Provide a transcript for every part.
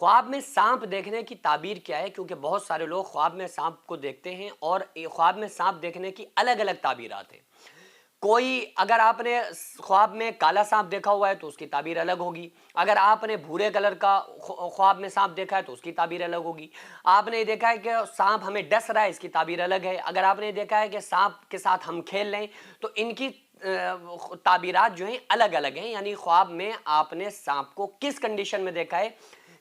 خواب میں سانپ دیکھنے کی تعبیر کیا ہے؟ کیونکہ بہت سارے لوگ خواب میں سانپ کو دیکھتے ہیں اور خواب میں سانپ دیکھنے کی الگ الگ تعبیرات ہیں۔ کوئی اگر آپ نے خواب میں کالا سانپ دیکھا ہوا ہے تو اس کی تعبیر الگ ہوگی، اگر آپ نے بھورے کلر کا خواب میں سانپ دیکھا ہے تو اس کی تعبیر الگ ہوگی، آپ نے دیکھا ہے کہ سانپ ہمیں ڈس رہا ہے، اس کی تعبیر الگ ہے، اگر آپ نے دیکھا ہے کہ سانپ کے ساتھ ہم کھیل لیں تو ان کی تعبیرات جو ہیں الگ الگ ہیں۔ یعنی خواب میں آپ نے سانپ کو کس کنڈیشن میں دیکھا ہے،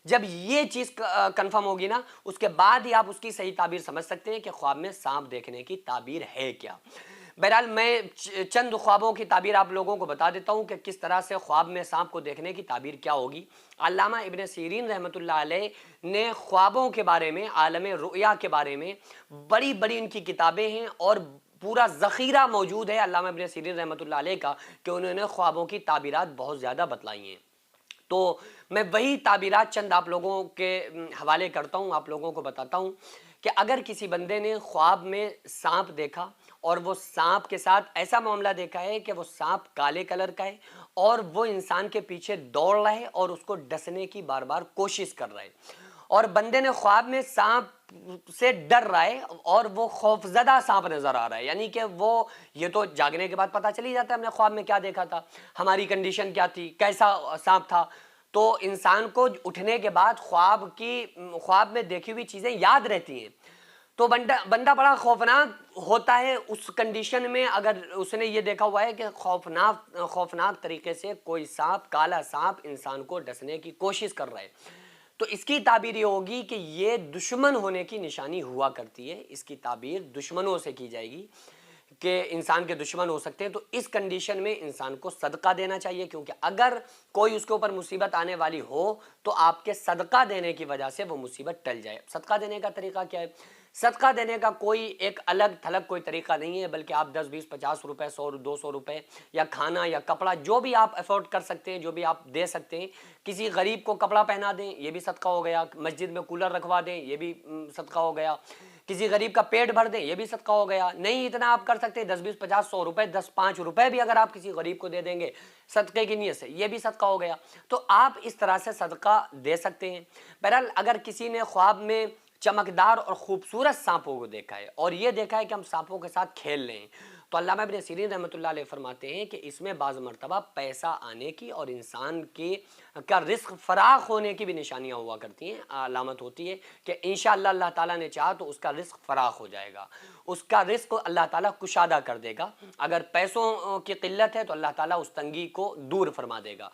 جب یہ چیز کنفرم ہوگی نا اس کے بعد ہی آپ اس کی صحیح تعبیر سمجھ سکتے ہیں کہ خواب میں سانپ دیکھنے کی تعبیر ہے کیا۔ بہرحال میں چند خوابوں کی تعبیر آپ لوگوں کو بتا دیتا ہوں کہ کس طرح سے خواب میں سانپ کو دیکھنے کی تعبیر کیا ہوگی۔ علامہ ابن سیرین رحمۃ اللہ علیہ نے خوابوں کے بارے میں، عالم رؤیا کے بارے میں بڑی بڑی ان کی کتابیں ہیں اور پورا ذخیرہ موجود ہے علامہ ابن سیرین رحمۃ اللہ علیہ کا کہ انہوں نے خوابوں کی تعبیرات بہت زیادہ بتلائی ہیں۔ تو میں وہی تعبیرات چند آپ لوگوں کے حوالے کرتا ہوں، آپ لوگوں کو بتاتا ہوں کہ اگر کسی بندے نے خواب میں سانپ دیکھا اور وہ سانپ کے ساتھ ایسا معاملہ دیکھا ہے کہ وہ سانپ کالے کلر کا ہے اور وہ انسان کے پیچھے دوڑ رہا ہے اور اس کو ڈسنے کی بار بار کوشش کر رہا ہے، اور بندے نے خواب میں سانپ سے ڈر رہا ہے اور وہ خوفزدہ سانپ نظر آ رہا ہے، یعنی کہ وہ یہ تو جاگنے کے بعد پتہ چلی جاتا ہے ہم نے خواب میں کیا دیکھا تھا، ہماری کنڈیشن کیا تھی، کیسا سانپ تھا، تو انسان کو اٹھنے کے بعد خواب میں دیکھی ہوئی چیزیں یاد رہتی ہیں، تو بندہ بڑا خوفناک ہوتا ہے اس کنڈیشن میں اگر اس نے یہ دیکھا ہوا ہے کہ خوفناک طریقے سے کوئی سانپ، کالا سانپ انسان کو ڈسنے کی کوشش کر رہا ہے، تو اس کی تعبیر یہ ہوگی کہ یہ دشمن ہونے کی نشانی ہوا کرتی ہے، اس کی تعبیر دشمنوں سے کی جائے گی کہ انسان کے دشمن ہو سکتے ہیں۔ تو اس کنڈیشن میں انسان کو صدقہ دینا چاہیے، کیونکہ اگر کوئی اس کے اوپر مصیبت آنے والی ہو تو آپ کے صدقہ دینے کی وجہ سے وہ مصیبت ٹل جائے۔ صدقہ دینے کا طریقہ کیا ہے؟ صدقہ دینے کا کوئی ایک الگ تھلگ کوئی طریقہ نہیں ہے، بلکہ آپ 10 20 50 روپے، 100 200 روپے یا کھانا یا کپڑا جو بھی آپ افورڈ کر سکتے ہیں، جو بھی آپ دے سکتے ہیں، کسی غریب کو کپڑا پہنا دیں یہ بھی صدقہ ہو گیا، مسجد میں کولر رکھوا دیں یہ بھی صدقہ ہو گیا، کسی غریب کا پیٹ بھر دیں یہ بھی صدقہ ہو گیا۔ نہیں اتنا آپ کر سکتے 10 20 50 100 روپے، 10 5 روپے بھی اگر آپ کسی غریب کو دے دیں گے صدقے کی نیت سے یہ بھی صدقہ ہو گیا، تو آپ اس طرح سے صدقہ دے سکتے ہیں۔ بہرحال اگر کسی نے خواب میں چمکدار اور خوبصورت سانپوں کو دیکھا ہے اور یہ دیکھا ہے کہ ہم سانپوں کے ساتھ کھیل لیں، تو علامہ ابن سیرین رحمۃ اللہ علیہ فرماتے ہیں کہ اس میں بعض مرتبہ پیسہ آنے کی اور انسان کا رزق فراخ ہونے کی بھی نشانیاں ہوا کرتی ہیں، علامت ہوتی ہے کہ انشاءاللہ اللہ تعالیٰ نے چاہا تو اس کا رزق فراخ ہو جائے گا، اس کا رزق اللہ تعالیٰ کشادہ کر دے گا، اگر پیسوں کی قلت ہے تو اللہ تعالیٰ اس تنگی کو دور فرما دے گا،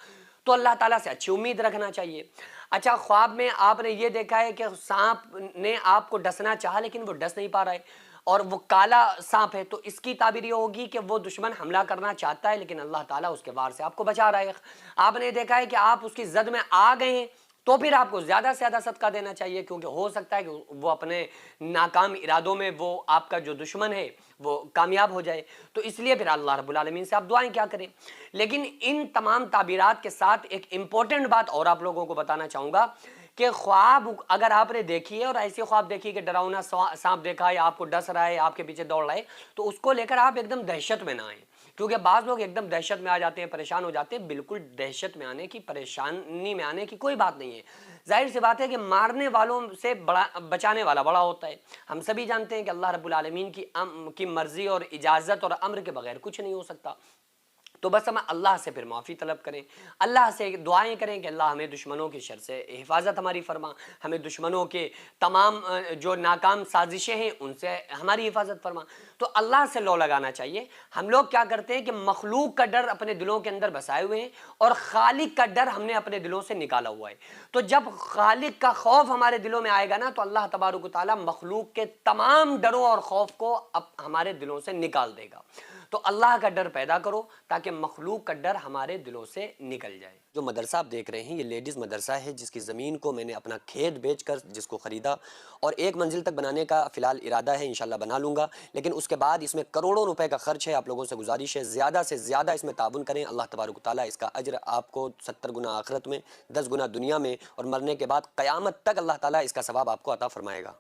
تو اللہ تعالیٰ سے اچھی امید رکھنا چاہیے۔ اچھا، خواب میں آپ نے یہ دیکھا ہے کہ سانپ نے آپ کو ڈسنا چاہا لیکن وہ ڈس نہیں پا رہا ہے اور وہ کالا سانپ ہے، تو اس کی تعبیر یہ ہوگی کہ وہ دشمن حملہ کرنا چاہتا ہے لیکن اللہ تعالیٰ اس کے وار سے آپ کو بچا رہا ہے۔ آپ نے دیکھا ہے کہ آپ اس کی زد میں آ گئے ہیں تو پھر آپ کو زیادہ سے زیادہ صدقہ دینا چاہیے، کیونکہ ہو سکتا ہے کہ وہ اپنے ناکام ارادوں میں وہ آپ کا جو دشمن ہے وہ کامیاب ہو جائے، تو اس لیے پھر اللہ رب العالمین سے آپ دعائیں کیا کریں۔ لیکن ان تمام تعبیرات کے ساتھ ایک امپورٹنٹ بات اور آپ لوگوں کو بتانا چاہوں گا کہ خواب اگر آپ نے دیکھی ہے اور ایسی خواب دیکھی کہ ڈراؤنا سانپ دیکھا ہے، آپ کو ڈس رہا ہے، آپ کے پیچھے دوڑ رہا ہے، تو اس کو لے کر آپ ایک دم دہشت میں نہ آئیں، کیونکہ بعض لوگ ایک دم دہشت میں آ جاتے ہیں، پریشان ہو جاتے ہیں۔ بالکل دہشت میں آنے کی، پریشانی میں آنے کی کوئی بات نہیں ہے۔ ظاہر سی بات ہے کہ مارنے والوں سے بچانے والا بڑا ہوتا ہے۔ ہم سبھی جانتے ہیں کہ اللہ رب العالمین کی مرضی اور اجازت اور امر کے بغیر کچھ نہیں ہو سکتا، تو بس ہم اللہ سے پھر معافی طلب کریں، اللہ سے دعائیں کریں کہ اللہ ہمیں دشمنوں کی شر سے حفاظت ہماری فرما، ہمیں دشمنوں کے تمام جو ناکام سازشیں ہیں ان سے ہماری حفاظت فرما، تو اللہ سے لو لگانا چاہیے۔ ہم لوگ کیا کرتے ہیں کہ مخلوق کا ڈر اپنے دلوں کے اندر بسائے ہوئے ہیں اور خالق کا ڈر ہم نے اپنے دلوں سے نکالا ہوا ہے، تو جب خالق کا خوف ہمارے دلوں میں آئے گا نا تو اللہ تبارک و تعالیٰ مخلوق کے تمام ڈروں اور خوف کو ہمارے دلوں سے نکال دے گا۔ تو اللہ کا ڈر پیدا کرو تاکہ مخلوق کا ڈر ہمارے دلوں سے نکل جائے۔ جو مدرسہ آپ دیکھ رہے ہیں یہ لیڈیز مدرسہ ہے، جس کی زمین کو میں نے اپنا کھیت بیچ کر جس کو خریدا اور 1 منزل تک بنانے کا فی الحال ارادہ ہے، انشاءاللہ بنا لوں گا، لیکن اس کے بعد اس میں کروڑوں روپے کا خرچ ہے۔ آپ لوگوں سے گزارش ہے زیادہ سے زیادہ اس میں تعاون کریں، اللہ تبارک و تعالیٰ اس کا اجر آپ کو 70 گنا آخرت میں، 10 گنا دنیا میں، اور مرنے کے بعد قیامت تک اللہ تعالیٰ اس کا ثواب آپ کو عطا فرمائے گا۔